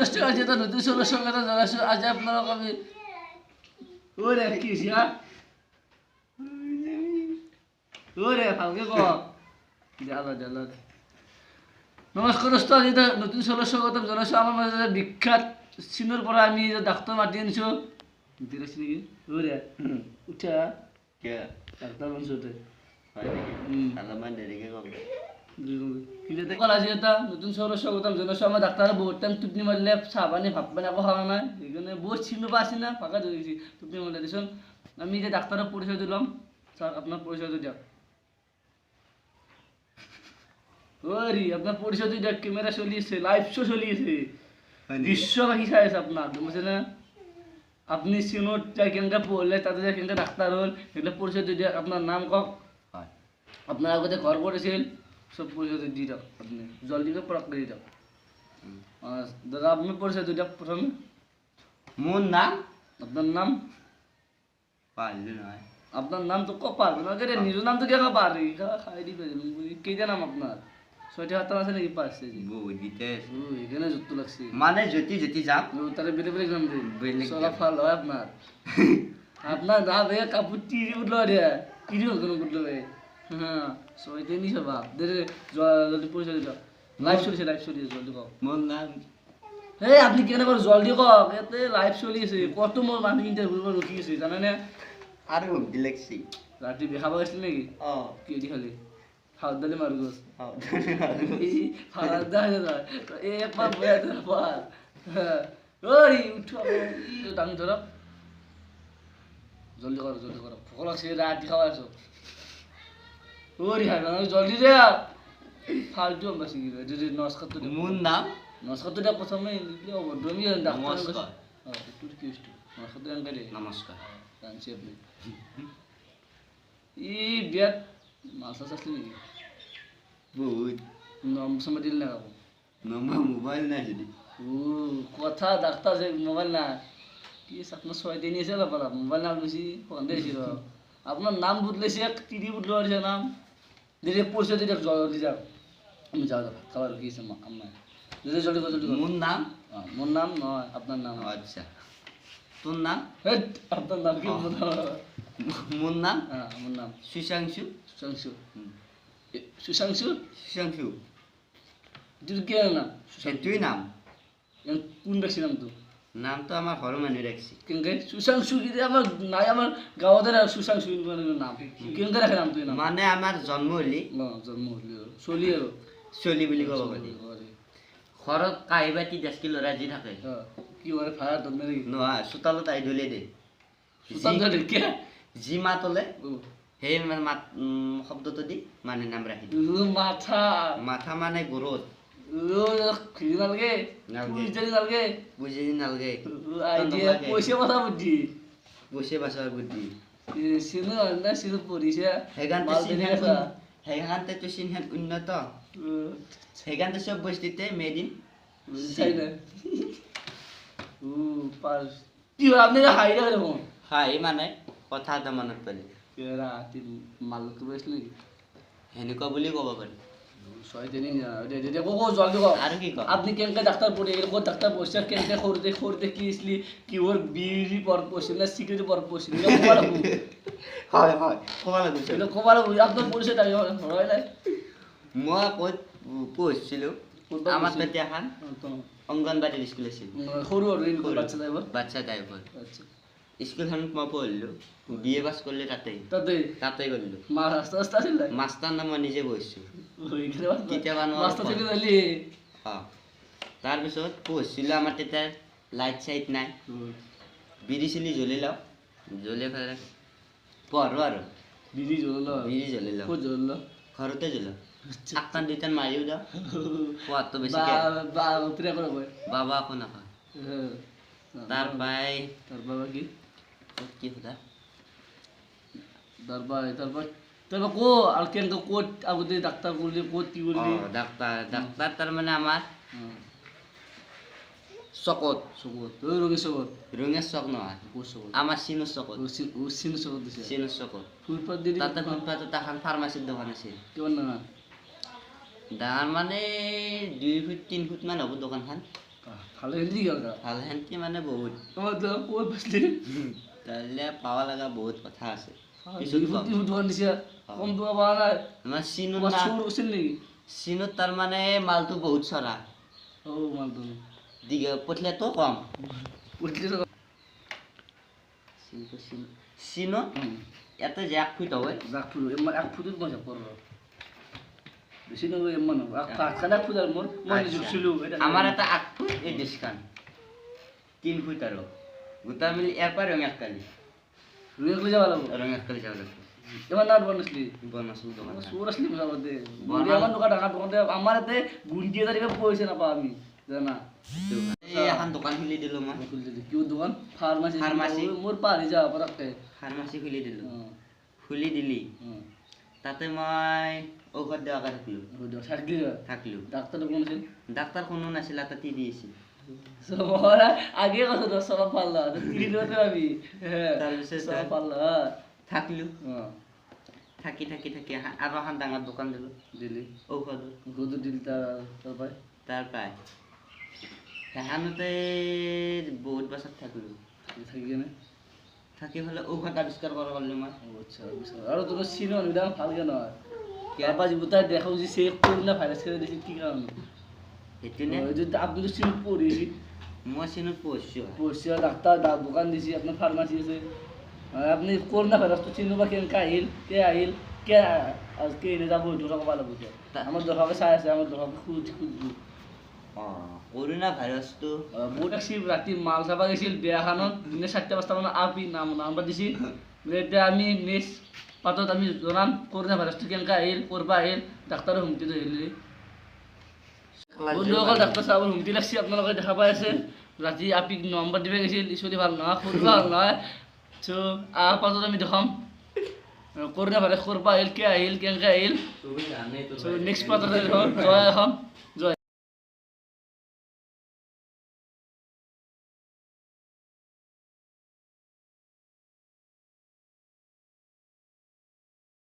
নষ্ট আছে তো নতুন ষোলোশো কথা জানাইছো আজি আপোনালোক আমি ওরে কি হইছে ওরে ভালকে ক জালা নমস্কার দোস্ত আজি নতুন ষোলোশো কথা জানাইছো আমার মাঝে বিখ্যাত চিনোর পৰা আমি ডাক্তার মাতি আনিছো দিরাছি নাকি ওরে উঠা কে ডাক্তার বলছোতে আলামান দেরিকে কম কিন্তু দেখো আজি এটা নতুন ষোলোশো কথা জানাইছো আমার ডাক্তার বহুত টাইম টুপনি মারলে চা পানি ভাত পানি একো খাওয়া নাই এইখানে বহুত চিনো পাচ্ছি না ফাঁকা ধরেছি টুপনি মারলে দিছুন আমি যে ডাক্তারের পরিচয় দিলাম স্যার আপনার পরিচয় দিও ওরে আপনার পরিচয় দিও ক্যামেরা চলিয়েছে লাইভ শো চলিয়েছে বিশ্ববাসী চাই আছে আপনার বুঝছেন না আপনি সিনোট যাই কেনকা পড়লে তাতে যাই কেনকা ডাক্তার হল এগুলো পরিচয় দিয়ে আপনার নাম কক আপনার আগতে ঘর করেছিল সব পরিচয় দিয়ে দাও আপনি জলদি করে প্রয়োগ করে দাও দাদা আপনি পরিচয় দিয়ে প্রথমে মোর নাম আপনার নাম পারলি নয় আপনার নাম তো ক পারবে না কে নিজের নাম তো কে পারবে খাই দিবে কেইটা নাম আপনার ছয়টা হাত আছে নাকি পারছে বউ দিতে এখানে যুক্ত লাগছে মানে জ্যোতি জ্যোতি যাম তাহলে বেলে বেলে নাম দিন বেলে চলা ফাল হয় আপনার আপনার না বে কাপড় টিরি উঠলো রে টিরি হল কোনো উঠলো বে হ্যাঁ ছয়টা নি সব দে জলদি পরিচয় দিল লাইভ চলিছে জলদি কও মোর নাম এই আপনি কেন করে জলদি কক এতে লাইভ চলিছে কত মোর মানুষ ইন্টারভিউ করে রুকি গেছে জানেন না আর দিলেছি রাতে বেখাবা গেছিল নাকি কি দি খালি খাওয়া দালি মারগোস ফাড়া দাই দাদা একবার বয়া ধর পার ওই উঠো টানি ধর জলদি করো ভোক লাগছে রাতে খাওয়া আছো ওরে হাই মানে জলদি দে ফালতু আমরা শিখি যদি নমস্কার তো মোর নাম নমস্কার তো দেখ প্রথমে লিখলে অভদ্র আমি নমস্কার একটু কি একটু নমস্কার তো জানকে রে নমস্কার জানছি আপনি এই বিয়াত মাছ আসলে নাকি বহুত নাম সময় দিল না কাকু নম্বর মোবাইল নাই যদি কথা ডাক্তার যে মোবাইল না কি আপনার ছয় দিন এসে পারা মোবাইল নাম বেশি ফোন দিয়েছিল আপনার নাম বদলেছে তিরি বদলে আছে নাম দিদি পরিচয় দিদি জলদি যাও আমি যাও খাবার গিয়েছে আম্মা দিদি জলদি জলদি মোর নাম মোর নাম নয় আপনার নাম আচ্ছা তোর নাম আপনার নাম কি মোর নাম হ্যাঁ আমার নাম সুশাংশু সুশাংশু সুশাংশু সুশাংশু তুই কে নাম তুই নাম কোন ব্যক্তি নাম তো নাম তো আমার ঘর মানে রাখছি কেনকে সুশাংশু কি আমার নাই আমার গাঁৱতে সুশাংশু নাম কেনকে ৰাখে নাম তুই নাম মানে আমাৰ জন্ম হলি জন্ম হলি চলি আৰু চলি বুলি ক'ব পাৰি ঘৰত কাঁহী বাতি ডেচকি ল'ৰা যি থাকে কি হয় ভাড়া তন্নে নেকি নহয় চোতালত আহি ধুলে দে যি মাত হ'লে সেই মানে মাত শব্দটো দি মানে নাম ৰাখি দিয়ে মাথা মাথা মানে গৰুত নালগে নালগে বুজি নালগে পইচা কথা বুদ্ধি পইচা বাচাৰ বুদ্ধি চিনো না চিনো পঢ়িছে সেইকাৰণে তো চিনহেন উন্নত সেইকাৰণে চব বস্তুতে মেড ইন চাইনা পাস কি আপনি হাই ৰে দেখুন হাই মানে কথা এটা মনত পৰে ৰাতি মালক বেছলি সেনেকুৱা বুলি ক'ব পাৰি ছয় দিন দে কো জলদি কো আৰু কি কওঁ আপনি কেনকে ডাক্তার পড়ে এর কো ডাক্তার বসে কেনকে খরতে কি ইসলি কি ওর বিড়ি পর পড়ছিল না সিগারেট পর পড়ছিল হয় হয় ক'ব লাগিব এটা কোবাল আপনার পরিচয় তাই হয় না মই ক'ত পঢ়িছিলোঁ আমাৰ তেতিয়া এখন অংগনবাড়ী স্কুল আছিল সৰু সৰু বাচ্চা যাইব বাচ্চা টাইপৰ আচ্ছা স্কুলখনত মই পঢ়িলোঁ বি এ পাছ কৰিলোঁ তাতেই কৰিলোঁ ৰাস্তা ছিল মাষ্টাৰ নাম মই নিজে বহিছোঁ কেতিয়াবা ৰাস্তা ছিল দিলি তাৰপিছত পঢ়িছিলোঁ আমাৰ তেতিয়া লাইট চাইট নাই বিড়ি চিলি জ্বলি লওঁ জ্বলি পেলাই পঢ়ো আৰু বিড়ি জ্বলি লওঁ ঘৰতে জ্বলাওঁ আঠটান দুইটান মাৰিও যাওঁ পঢ়াটো বেছিকৈ বাবা একো নাখায় তাৰ পৰাই কি সোধা তারপর কো আর কেন কোট আগতে ডাক্তার বললি কোট কি বললি ডাক্তার তার মানে আমার চকত ওই রঙের চক নহয় আমার সিনুর চকত দিছে সিনুর চকত ফুটপাত দিদি তাতে ফুটপাতত এখন ফার্মাসির দোকান আছিল কেমন না ডাঙৰ মানে 2 ফুট 3 ফুট মান হ'ব দোকানখন ভালো হিন্দি গেল ভাল শান্তি মানে বহুত তোমার তো কই বসলি তাহলে পাওয়া লাগা বহুত কথা আছে ফুটি দোকান দিছে কম দোয়া পাওয়া নাই আমার সিনুর তোমার না সুর উছিল নাকি সিনুর তার মানে মালটো বহুত চড়া ও মাল তো দিকে পঠলে তো কম উঠলি তো সিনো এত যে 1 ফুট হবে রাখ ফুল এমন এক ফুটের মজা করলো বেশি না এমন এক কানা ফুটার মোর মনে জুছিল আমার এটা 8 ফুট এই ডিসকান 3 ফুট আরো গোটা মিল এরপর রং এককালি রুয়ে কই যাওয়া লাগবো রং এককালি যাওয়া লাগবে এবার না বনসলি বনসুল দোকান সুর আসলি মজা করতে আমার দোকান টাকা দোকান আমার এতে গুঞ্জিয়ে দাঁড়িয়ে পয়সা না পা আমি জানা এই এখন দোকান খুলি দিলো মই খুলতে দি কিউ দোকান ফার্মাসি ফার্মাসি। মোর পারি যা পরাকে ফার্মাসি খুলি দিলো খুলি দিলি তাতে মই ঔষধ দেওয়া থাকলো থাকলো ডাক্তার কোন ছিল ডাক্তার কোনো নাছিল এটা টিভি আছিল সবারা আগে কত দশ সব পারলা তিন দিতে পাবি হ্যাঁ তাৰপিছত সব পাৰলা থাকলো থাকি থাকি থাকি আৰু এখন ডাঙৰ দোকান দিলো দিলি ঔষধ গুদু দিল তাৰপৰ তাৰ পাই সেখানতে বহুত বছৰ থাকলো থাকি কেনে থাকি ফেলে ঔষধ আৱিষ্কাৰ কৰা পাৰলো মই আচ্ছা আর তোর সিনো নিদাম ভাল কেন হয় আবার বুতা দেখো যে সে করোনা ভাইরাস করে দিছে কি কারণে সেইটো নে ওই যে আপনি তো সিনো পড়িয়েছি মই চিনত পঢ়িছোঁ পড়ছি ডাক্তার দোকান দিছি আপনার ফার্মাসি আছে আর আপনি করোনা ভাইরাস তো চিনো বা কেন আহিল কে আজকে এনে যাবো দুটো কবা লাগবো আমার দরকার চাই আছে আমার দরকার খুঁজবো কৰোণা ভাইৰাছটো বহুত আসি রাতি মাল চাবা গেছিল বিয়াখানত দিনে 4টা-5টা মানে আপি নাম্বার দিছি এতিয়া আমি নেক্সট পাতত আমি জনাম করোনা ভাইরাসটো কেনকা আহিল করবা আহিল ডাক্তারে হুমকি ধৰিলি বন্ধুসকল ডাক্তাৰ সাহেব হুমকি লাগছি আপোনালোকে দেখা পাই আছে ৰাতি আপি নম্বৰ দিবে গৈছিল ইছলি ভাল নহয় কৰিব ভাল নহয় চ' পাছত আমি দেখাম করোনা ভাইরাস করবা আহিল কে আহিল কেনকা আহিল তুমি জানে তো চ' নেক্সট পাতত জয় এখন জয়